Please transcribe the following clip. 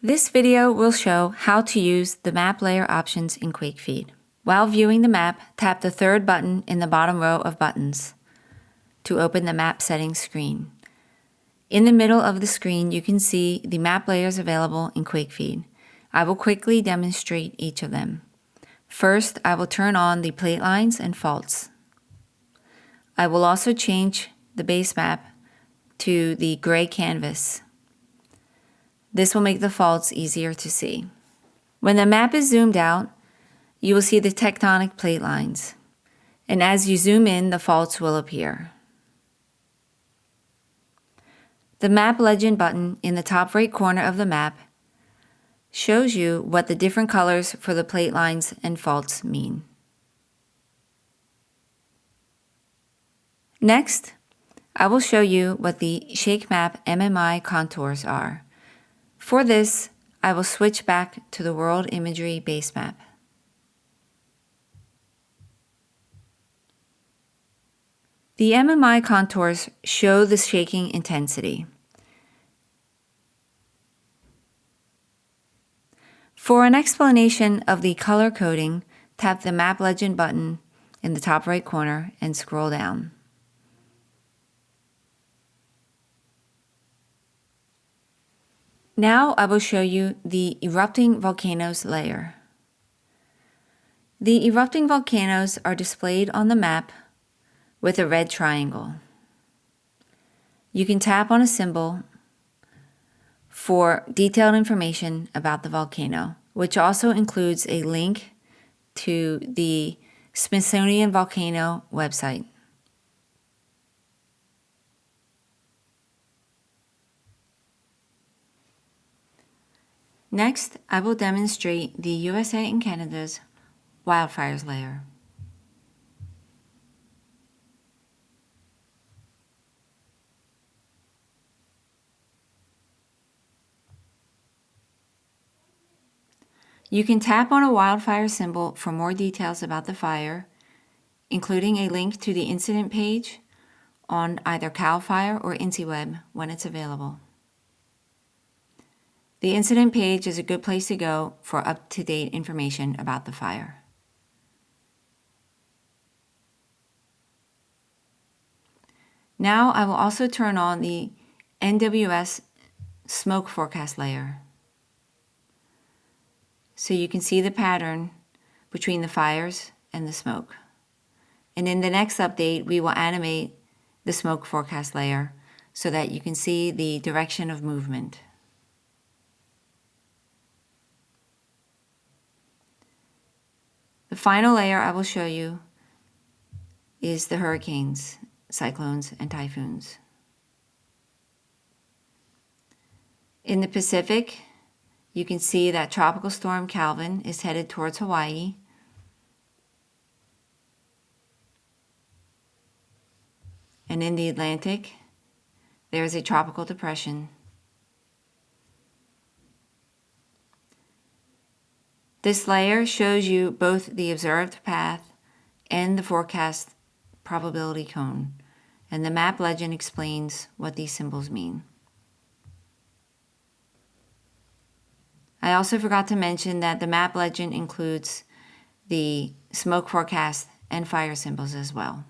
This video will show how to use the map layer options in QuakeFeed. While viewing the map, tap the third button in the bottom row of buttons to open the map settings screen. In the middle of the screen, you can see the map layers available in QuakeFeed. I will quickly demonstrate each of them. First, I will turn on the plate lines and faults. I will also change the base map to the gray canvas. This will make the faults easier to see. When the map is zoomed out, you will see the tectonic plate lines. And as you zoom in, the faults will appear. The Map Legend button in the top right corner of the map shows you what the different colors for the plate lines and faults mean. Next, I will show you what the Shake Map MMI contours are. For this, I will switch back to the World Imagery base map. The MMI contours show the shaking intensity. For an explanation of the color coding, tap the Map Legend button in the top right corner and scroll down. Now I will show you the erupting volcanoes layer. The erupting volcanoes are displayed on the map with a red triangle. You can tap on a symbol for detailed information about the volcano, which also includes a link to the Smithsonian Volcano website. Next, I will demonstrate the USA and Canada's wildfires layer. You can tap on a wildfire symbol for more details about the fire, including a link to the incident page on either CAL FIRE or InciWeb when it's available. The incident page is a good place to go for up-to-date information about the fire. Now I will also turn on the NWS smoke forecast layer, so you can see the pattern between the fires and the smoke. And in the next update, we will animate the smoke forecast layer so that you can see the direction of movement. The final layer I will show you is the hurricanes, cyclones, and typhoons. In the Pacific, you can see that Tropical Storm Calvin is headed towards Hawaii. And in the Atlantic, there is a tropical depression. This layer shows you both the observed path and the forecast probability cone, and the map legend explains what these symbols mean. I also forgot to mention that the map legend includes the smoke forecast and fire symbols as well.